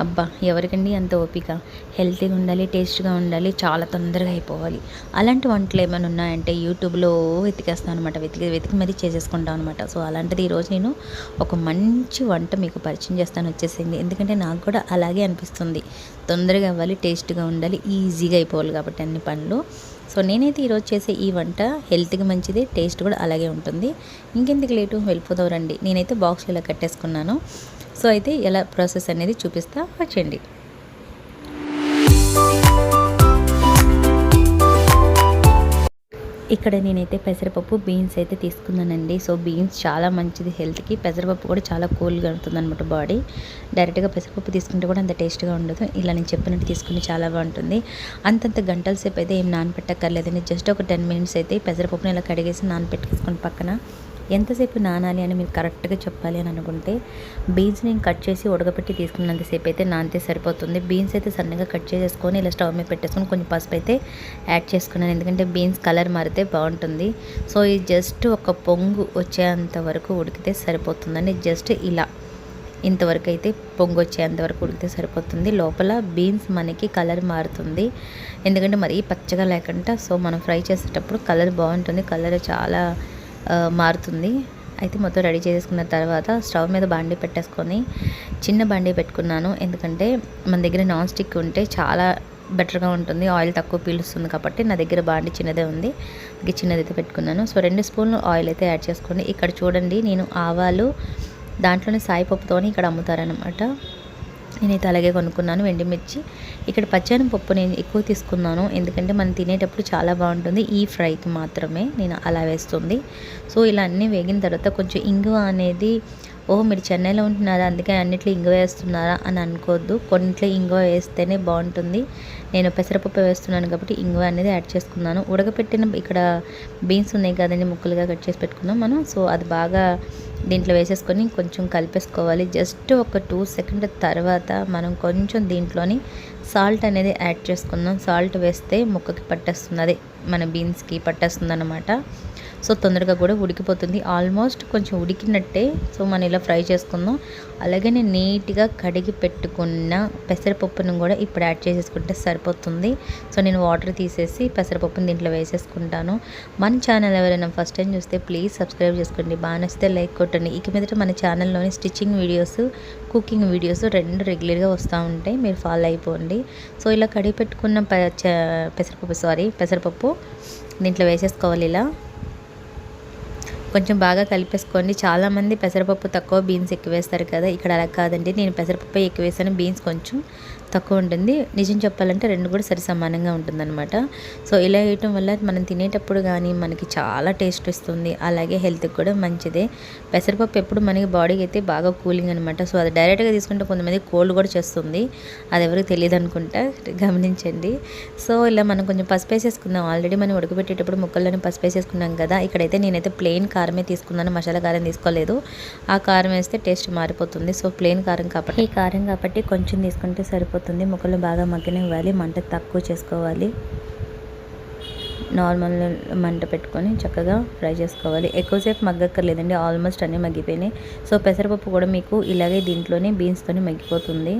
అబ్బా ఎవరికండి అంత ఓపిక. హెల్తీగా ఉండాలి, టేస్ట్‌గా ఉండాలి, చాలా తొందరగా అయిపోవాలి. అలాంటి వంటలు ఏమైనా ఉన్నాయంటే యూట్యూబ్‌లో వెతికేస్తాను అనమాట. వెతికి వెతికి మరీ చేసేసుకుంటాను అనమాట. సో అలాంటిది ఈరోజు నేను ఒక మంచి వంట మీకు పరిచయం చేస్తాను, వచ్చేసింది. ఎందుకంటే నాకు కూడా అలాగే అనిపిస్తుంది. తొందరగా అవ్వాలి, టేస్ట్‌గా ఉండాలి, ఈజీగా అయిపోవాలి కాబట్టి అన్ని పనులు. సో నేనైతే ఈరోజు చేసే ఈ వంట హెల్త్‌కి మంచిది, టేస్ట్ కూడా అలాగే ఉంటుంది. ఇంకెందుకు లేటు, వెళ్ళిపోదాం రండి. నేనైతే బాక్స్‌లో ఇలా కట్టేసుకున్నాను. సో అయితే ఎలా ప్రాసెస్ అనేది చూపిస్తా, వచ్చేయండి. ఇక్కడ నేనైతే పెసరపప్పు, బీన్స్ అయితే తీసుకున్నానండి. సో బీన్స్ చాలా మంచిది హెల్త్‌కి. పెసరపప్పు కూడా చాలా కూల్‌గా ఉంటుందన్నమాట బాడీ. డైరెక్ట్‌గా పెసరపప్పు తీసుకుంటే కూడా అంత టేస్ట్‌గా ఉండదు. ఇలా నేను చెప్పినట్టు తీసుకుంటే చాలా బాగుంటుంది. అంతంత గంటల సేపు అయితే ఏం నానపెట్టక్కర్లేదండి. జస్ట్ ఒక 10 మినిట్స్ అయితే పెసరపప్పుని ఇలా కడిగేసి నానపెట్టేసుకొని పక్కన. ఎంతసేపు నానాలి అని మీరు కరెక్ట్గా చెప్పాలి అని అనుకుంటే, బీన్స్ నేను కట్ చేసి ఉడకపెట్టి తీసుకున్నంతసేపు అయితే నానితే సరిపోతుంది. బీన్స్ అయితే సన్నగా కట్ చేసేసుకొని ఇలా స్టవ్ మీద పెట్టేసుకొని కొంచెం పసుపు అయితే యాడ్ చేసుకున్నాను. ఎందుకంటే బీన్స్ కలర్ మారితే బాగుంటుంది. సో ఇది జస్ట్ ఒక పొంగు వచ్చేంత వరకు ఉడికితే సరిపోతుందండి. జస్ట్ ఇలా ఇంతవరకు అయితే పొంగు వచ్చేంత వరకు ఉడికితే సరిపోతుంది. లోపల బీన్స్ మనకి కలర్ మారుతుంది. ఎందుకంటే మరీ పచ్చగా లేకుండా, సో మనం ఫ్రై చేసేటప్పుడు కలర్ బాగుంటుంది. కలర్ చాలా మారుతుంది. అయితే మొత్తం రెడీ చేసుకున్న తర్వాత స్టవ్ మీద బాండీ పెట్టేసుకొని, చిన్న బాండీ పెట్టుకున్నాను. ఎందుకంటే మన దగ్గర నాన్ స్టిక్ ఉంటే చాలా బెటర్గా ఉంటుంది, ఆయిల్ తక్కువ పీలుస్తుంది కాబట్టి. నా దగ్గర బాండీ చిన్నదే ఉంది, చిన్నదైతే పెట్టుకున్నాను. సో 2 స్పూన్లు ఆయిల్ అయితే యాడ్ చేసుకోండి. ఇక్కడ చూడండి, నేను ఆవాలు దాంట్లోనే సాయిపప్పుతోని ఇక్కడ అమ్ముతారనమాట. నేనైతే అలాగే కొనుక్కున్నాను. ఎండుమిర్చి, ఇక్కడ పచ్చెనపప్పు నేను ఎక్కువ తీసుకున్నాను. ఎందుకంటే మనం తినేటప్పుడు చాలా బాగుంటుంది. ఈ ఫ్రైకి మాత్రమే నేను అలా వేస్తుంది. సో ఇలా అన్నీ వేగిన తర్వాత కొంచెం ఇంగువ అనేది, ఓహో మీరు చెన్నైలో ఉంటున్నారా అందుకే అన్నిట్లో ఇంగువ వేస్తున్నారా అని అనుకోవద్దు. కొన్నిట్లో ఇంగువ వేస్తేనే బాగుంటుంది. నేను పెసరపప్పు వేస్తున్నాను కాబట్టి ఇంగువ అనేది యాడ్ చేసుకున్నాను. ఉడకపెట్టిన ఇక్కడ బీన్స్ ఉన్నాయి కదండి, ముక్కలుగా కట్ చేసి పెట్టుకున్నాం మనం. సో అది బాగా దీంట్లో వేసేసుకొని కొంచెం కలిపేసుకోవాలి. జస్ట్ ఒక 2 సెకండ్ తర్వాత మనం కొంచెం దీంట్లోని సాల్ట్ అనేది యాడ్ చేసుకుందాం. సాల్ట్ వేస్తే ముక్కకి పట్టేస్తుంది, అదే మన బీన్స్కి పట్టేస్తుంది అనమాట. సో తొందరగా కూడా ఉడికిపోతుంది. ఆల్మోస్ట్ కొంచెం ఉడికినట్టే. సో మనం ఇలా ఫ్రై చేసుకుందాం. అలాగే నేను నీట్గా కడిగి పెట్టుకున్న పెసరపప్పును కూడా ఇప్పుడు యాడ్ చేసేసుకుంటే సరిపోతుంది. సో నేను వాటర్ తీసేసి పెసరపప్పుని దీంట్లో వేసేసుకుంటాను. మన ఛానల్ ఎవరైనా ఫస్ట్ టైం చూస్తే ప్లీజ్ సబ్స్క్రైబ్ చేసుకోండి. బాగా నచ్చితే లైక్ కొట్టండి. ఇక మీదట మన ఛానల్లోని స్టిచ్చింగ్ వీడియోస్, కుకింగ్ వీడియోస్ 2 రెగ్యులర్గా వస్తూ ఉంటాయి, మీరు ఫాలో అయిపోండి. సో ఇలా కడిగి పెట్టుకున్న పెసరపప్పు దీంట్లో వేసేసుకోవాలి. ఇలా కొంచెం బాగా కలిపేసుకోండి. చాలామంది పెసరపప్పు తక్కువ, బీన్స్ ఎక్కువ వేస్తారు కదా, ఇక్కడ అలా కాదండి. నేను పెసరపప్పు ఎక్కువ వేసాను, బీన్స్ కొంచెం తక్కువ ఉంటుంది. నిజం చెప్పాలంటే 2 కూడా సరి సమానంగా ఉంటుందన్నమాట. సో ఇలా వేయటం వల్ల మనం తినేటప్పుడు కానీ మనకి చాలా టేస్ట్ వస్తుంది. అలాగే హెల్త్కి కూడా మంచిదే. పెసరపప్పు ఎప్పుడు మనకి బాడీకి అయితే బాగా కూలింగ్ అనమాట. సో అది డైరెక్ట్గా తీసుకుంటే కొంతమంది కోల్డ్ కూడా చేస్తుంది, అది ఎవరికి తెలియదు అనుకుంటా, గమనించండి. సో ఇలా మనం కొంచెం పసుపు వేసేసుకుందాం. ఆల్రెడీ మనం ఉడకబెట్టేటప్పుడు ముక్కల్లోనే పసుపు వేసేసుకున్నాం కదా. ఇక్కడైతే నేనైతే ప్లెయిన్ కారమే తీసుకున్నాను, మసాలా కారం తీసుకోలేదు. ఆ కారం వేస్తే టేస్ట్ మారిపోతుంది. సో ప్లెయిన్ కారం కాబట్టి, ఈ కారం కాబట్టి కొంచెం తీసుకుంటే సరిపోతుంది. ముక్కలు బాగా మగ్గనివ్వాలి, మంట తక్కువ చేసుకోవాలి. నార్మల్ మంట పెట్టుకొని చక్కగా ఫ్రై చేసుకోవాలి. ఎక్కువసేపు మగ్గక్కర్లేదండి, ఆల్మోస్ట్ అన్నీ మగ్గిపోయినాయి. సో పెసరపప్పు కూడా మీకు ఇలాగే దీంట్లోనే బీన్స్తోనే మగ్గిపోతుంది.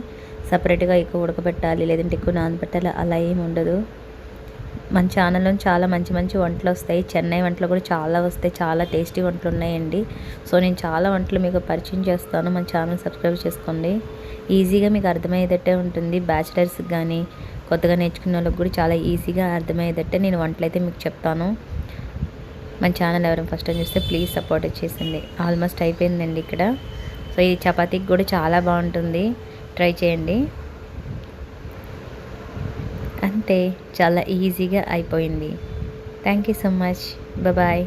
సపరేట్గా ఎక్కువ ఉడకబెట్టాలి లేదంటే ఎక్కువ నానబెట్టాలి అలా ఏమి ఉండదు. మన ఛానల్లో చాలా మంచి మంచి వంటలు వస్తాయి. చెన్నై వంటలు కూడా చాలా వస్తాయి, చాలా టేస్టీ వంటలు ఉన్నాయండి. సో నేను చాలా వంటలు మీకు పరిచయం చేస్తాను. మన ఛానల్ సబ్స్క్రైబ్ చేసుకోండి. ఈజీగా మీకు అర్థమయ్యేటట్టే ఉంటుంది. బ్యాచిలర్స్కి కానీ కొత్తగా నేర్చుకున్న వాళ్ళకి కూడా చాలా ఈజీగా అర్థమయ్యేటట్టే నేను వంటలు అయితే మీకు చెప్తాను. మన ఛానల్ ఎవరైనా ఫస్ట్ టైం చూస్తే ప్లీజ్ సపోర్ట్ చేసింది. ఆల్మోస్ట్ అయిపోయిందండి ఇక్కడ. సో ఈ చపాతీకి కూడా చాలా బాగుంటుంది, ట్రై చేయండి. అంతే, చాలా ఈజీగా అయిపోయింది. Thank you so much, bye.